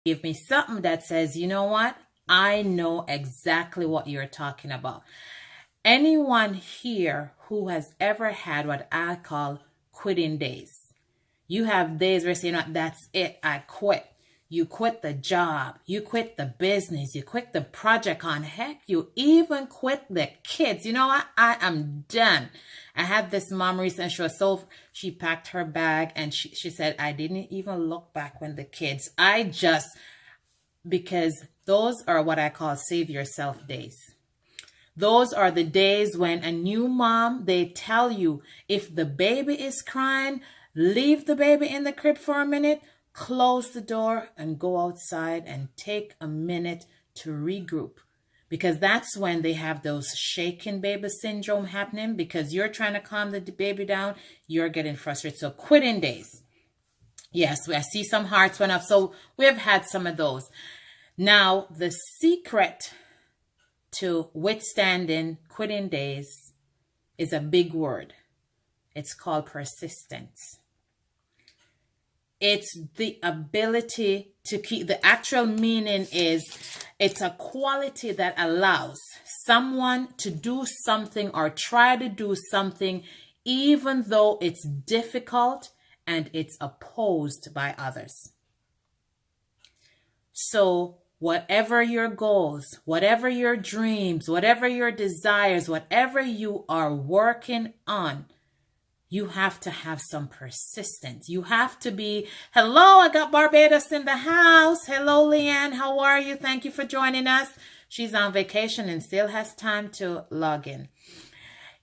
Give me something that says, you know what? I know exactly what you're talking about. Anyone here who has ever had what I call quitting days? You have days where you say, you know, that's it, I quit. You quit the job, you quit the business, you quit the project on, heck, you even quit the kids. You know what? I am done. I had this mom recently, she packed her bag and she said, I didn't even look back when the kids, because those are what I call save yourself days. Those are the days when a new mom, they tell you, if the baby is crying, leave the baby in the crib for a minute, close the door and go outside and take a minute to regroup. Because that's when they have those shaken baby syndrome happening, because you're trying to calm the baby down, you're getting frustrated. So quitting days. Yes, I see some hearts went up. So we've had some of those. Now, the secret to withstanding quitting days is a big word. It's called persistence. It's the ability to keep, the actual meaning is it's a quality that allows someone to do something or try to do something even though it's difficult and it's opposed by others. So whatever your goals, whatever your dreams, whatever your desires, whatever you are working on, you have to have some persistence. You have to be, hello, I got Barbados in the house. Hello, Leanne, how are you? Thank you for joining us. She's on vacation and still has time to log in.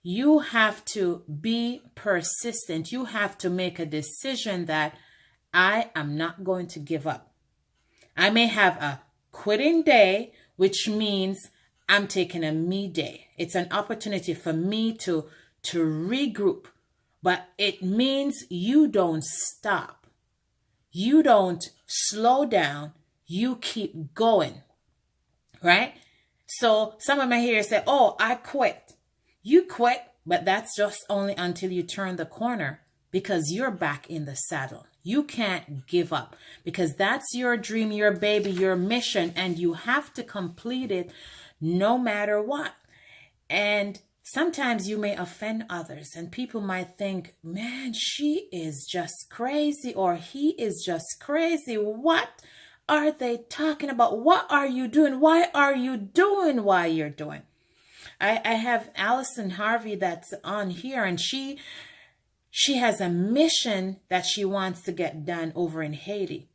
You have to be persistent. You have to make a decision that I am not going to give up. I may have a quitting day, which means I'm taking a me day. It's an opportunity for me to regroup. But it means you don't stop. You don't slow down. You keep going, right? So some of my here say, oh, I quit. You quit, but that's just only until you turn the corner, because you're back in the saddle. You can't give up, because that's your dream, your baby, your mission, and you have to complete it no matter what. And sometimes you may offend others and people might think, man, she is just crazy or he is just crazy. What are they talking about? What are you doing? Why are you doing what you're doing? I have Allison Harvey that's on here, and she has a mission that she wants to get done over in Haiti.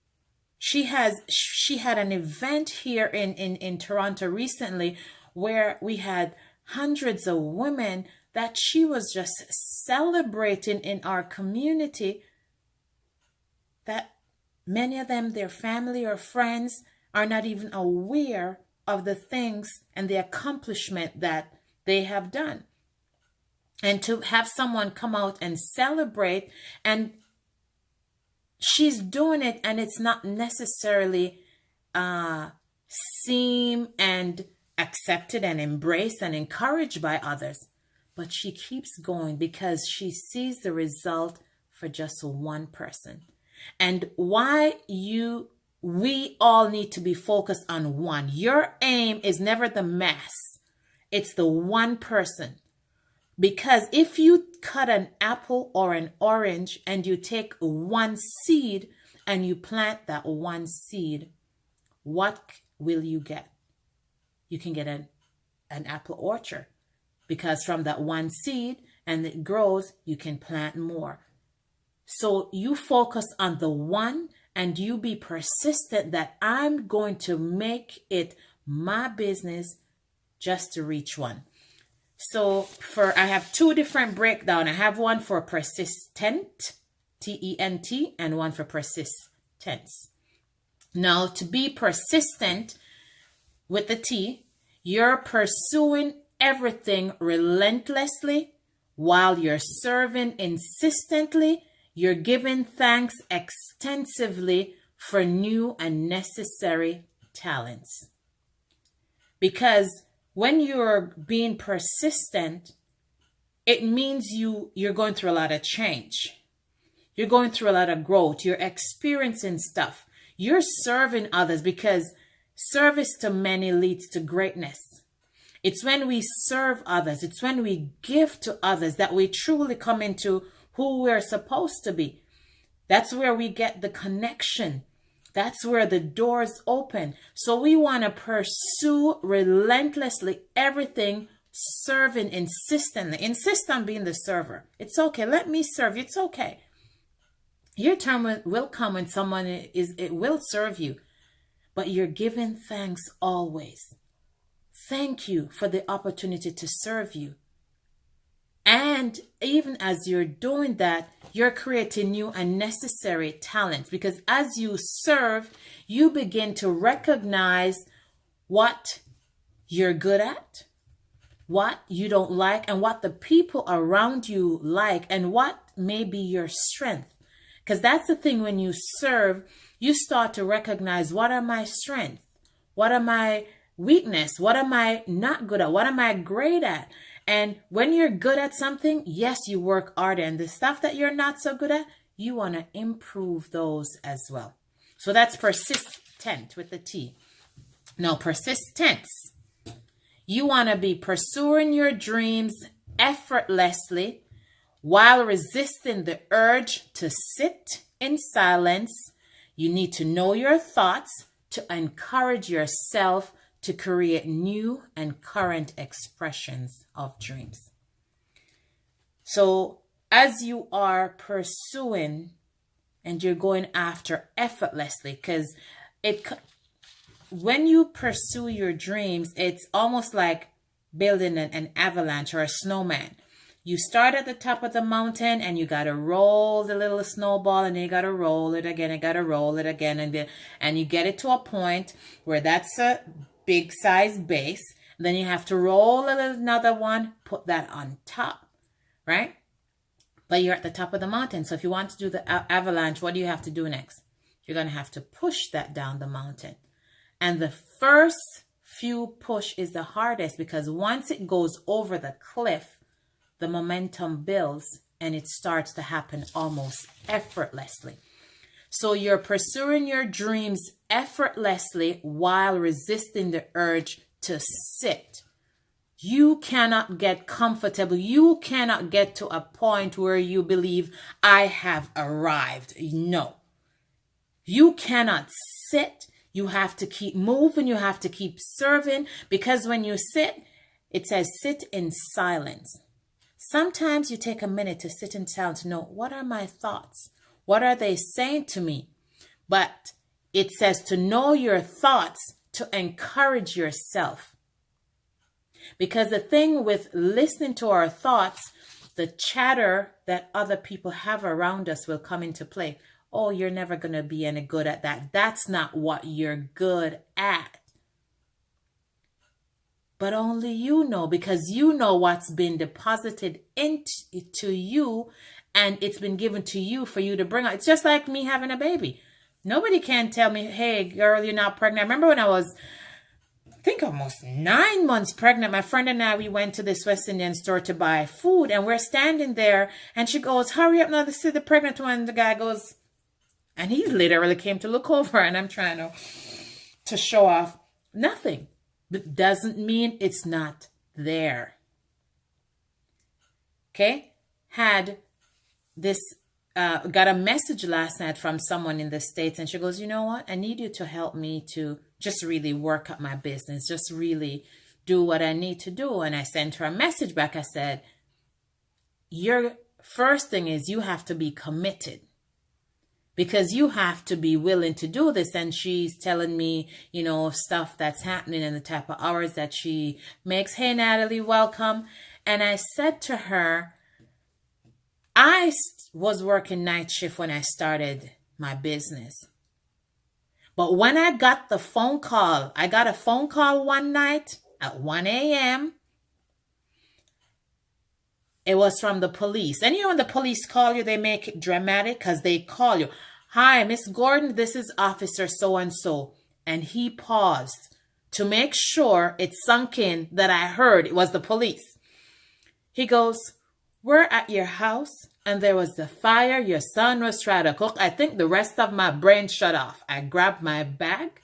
She had an event here in Toronto recently where we had hundreds of women that she was just celebrating in our community, that many of them, their family or friends, are not even aware of the things and the accomplishment that they have done. And to have someone come out and celebrate, and she's doing it, and it's not necessarily seen and accepted and embraced and encouraged by others, but she keeps going because she sees the result for just one person. And we all need to be focused on one. Your aim is never the mass, it's the one person. Because if you cut an apple or an orange and you take one seed and you plant that one seed, what will you get? You can get an apple orchard, because from that one seed and it grows, you can plant more. So you focus on the one and you be persistent that I'm going to make it my business just to reach one. So I have two different breakdown. I have one for persistent, T-E-N-T, and one for persistence. Now, to be persistent with the T, you're pursuing everything relentlessly while you're serving insistently. You're giving thanks extensively for new and necessary talents. Because when you're being persistent, it means you're going through a lot of change. You're going through a lot of growth. You're experiencing stuff. You're serving others because service to many leads to greatness. It's when we serve others, it's when we give to others that we truly come into who we're supposed to be. That's where we get the connection. That's where the doors open. So we want to pursue relentlessly everything, serving insistently. Insist on being the server. It's okay. Let me serve you. It's okay. Your turn will come when someone it will serve you. But you're giving thanks always. Thank you for the opportunity to serve you. And even as you're doing that, you're creating new and necessary talents, because as you serve, you begin to recognize what you're good at, what you don't like, and what the people around you like, and what may be your strength. Because that's the thing, when you serve, you start to recognize, what are my strengths? What are my weakness? What am I not good at? What am I great at? And when you're good at something, yes, you work harder. And the stuff that you're not so good at, you want to improve those as well. So that's persistent with the T. Now, persistence. You want to be pursuing your dreams effortlessly while resisting the urge to sit in silence. You need to know your thoughts to encourage yourself to create new and current expressions of dreams. So as you are pursuing and you're going after effortlessly, because when you pursue your dreams, it's almost like building an avalanche or a snowman. You start at the top of the mountain and you got to roll the little snowball, and then you got to roll it again, and got to roll it again, and you get it to a point where that's a big size base. Then you have to roll another one, put that on top, right? But you're at the top of the mountain. So if you want to do the avalanche, what do you have to do next? You're going to have to push that down the mountain. And the first few push is the hardest, because once it goes over the cliff, the momentum builds and it starts to happen almost effortlessly. So you're pursuing your dreams effortlessly while resisting the urge to sit. You cannot get comfortable. You cannot get to a point where you believe, I have arrived. No. You cannot sit. You have to keep moving. You have to keep serving, because when you sit, it says sit in silence. Sometimes you take a minute to sit in silence to know, what are my thoughts? What are they saying to me? But it says to know your thoughts, to encourage yourself. Because the thing with listening to our thoughts, the chatter that other people have around us will come into play. Oh, you're never going to be any good at that. That's not what you're good at. But only you know, because you know what's been deposited into you, and it's been given to you for you to bring out. It's just like me having a baby. Nobody can tell me, hey, girl, you're not pregnant. I remember when I was, I think almost 9 months pregnant, my friend and I, we went to this West Indian store to buy food, and we're standing there, and she goes, hurry up now, this is the pregnant one. The guy goes, and he literally came to look over, and I'm trying to show off. Nothing. But doesn't mean it's not there. Okay? Had this, got a message last night from someone in the States, and she goes, you know what? I need you to help me to just really work up my business, just really do what I need to do. And I sent her a message back. I said, your first thing is you have to be committed, because you have to be willing to do this. And she's telling me, you know, stuff that's happening and the type of hours that she makes. Hey, Natalie, welcome. And I said to her, I was working night shift when I started my business. But when I got the phone call, I got a phone call one night at 1 a.m. It was from the police. And you know, when the police call you, they make it dramatic, because they call you. Hi, Miss Gordon, this is Officer so-and-so. And he paused to make sure it sunk in that I heard it was the police. He goes, we're at your house and there was the fire. Your son was trying to cook. I think the rest of my brain shut off. I grabbed my bag,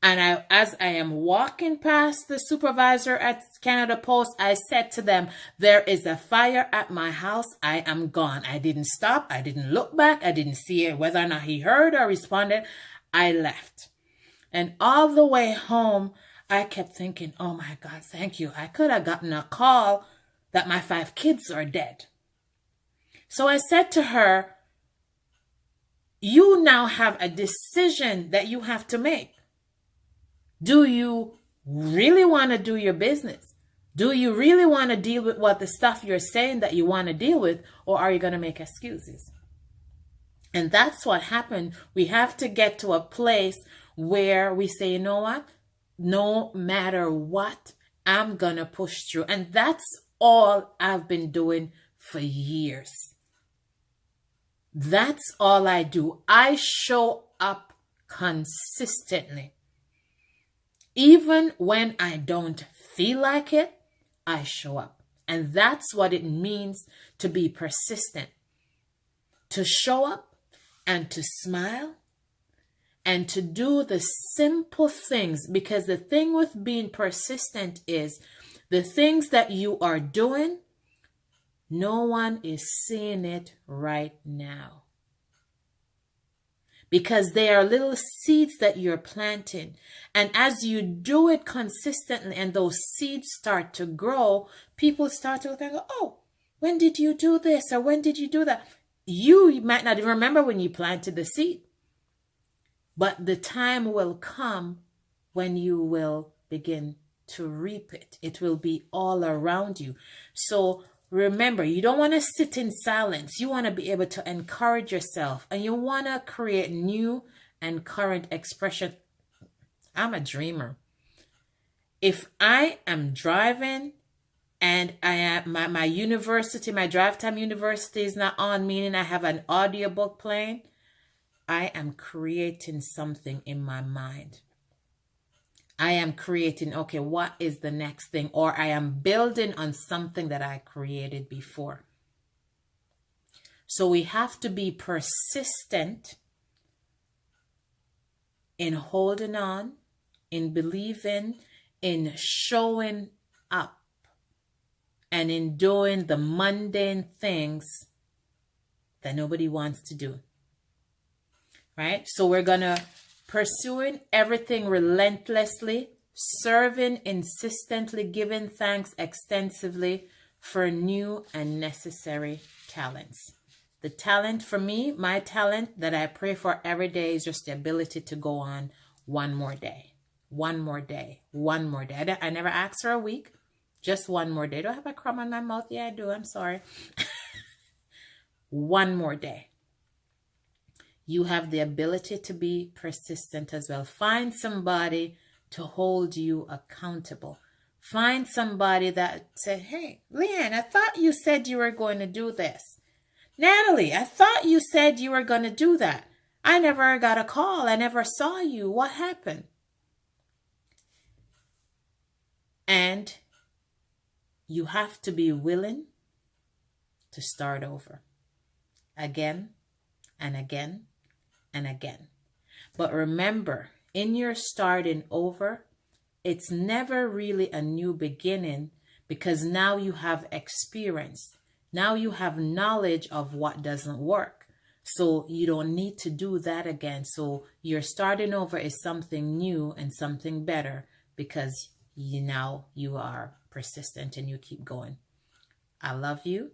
and as I am walking past the supervisor at Canada Post, I said to them, there is a fire at my house. I am gone. I didn't stop. I didn't look back. I didn't see whether or not he heard or responded. I left. And all the way home, I kept thinking, oh my God, thank you. I could have gotten a call that my 5 kids are dead. So I said to her, you now have a decision that you have to make. Do you really want to do your business? Do you really want to deal with what the stuff you're saying that you want to deal with, or are you going to make excuses? And that's what happened. We have to get to a place where we say, you know what? No matter what, I'm going to push through. And that's all I've been doing for years. That's all I do. I show up consistently. Even when I don't feel like it, I show up. And that's what it means to be persistent. To show up and to smile and to do the simple things. Because the thing with being persistent is the things that you are doing, no one is seeing it right now. Because they are little seeds that you're planting. And as you do it consistently and those seeds start to grow, people start to look and go, oh, when did you do this? Or when did you do that? You might not even remember when you planted the seed. But the time will come when you will begin to reap it. It will be all around you. So remember, you don't want to sit in silence. You want to be able to encourage yourself, and you want to create new and current expression. I'm a dreamer. If I am driving and I am my university, my drive time university is not on, meaning I have an audiobook playing, I am creating something in my mind. I am creating, okay, what is the next thing? Or I am building on something that I created before. So we have to be persistent in holding on, in believing, in showing up, and in doing the mundane things that nobody wants to do. Right? So we're going to pursuing everything relentlessly, serving insistently, giving thanks extensively for new and necessary talents. The talent for me, my talent that I pray for every day is just the ability to go on one more day. One more day. One more day. I never ask for a week. Just one more day. Do I have a crumb on my mouth? Yeah, I do. I'm sorry. One more day. You have the ability to be persistent as well. Find somebody to hold you accountable. Find somebody that said, hey, Leanne, I thought you said you were going to do this. Natalie, I thought you said you were going to do that. I never got a call. I never saw you. What happened? And you have to be willing to start over again and again and again. But remember, in your starting over, it's never really a new beginning, because now you have experience. Now you have knowledge of what doesn't work. So you don't need to do that again. So your starting over is something new and something better, because you are persistent and you keep going. I love you.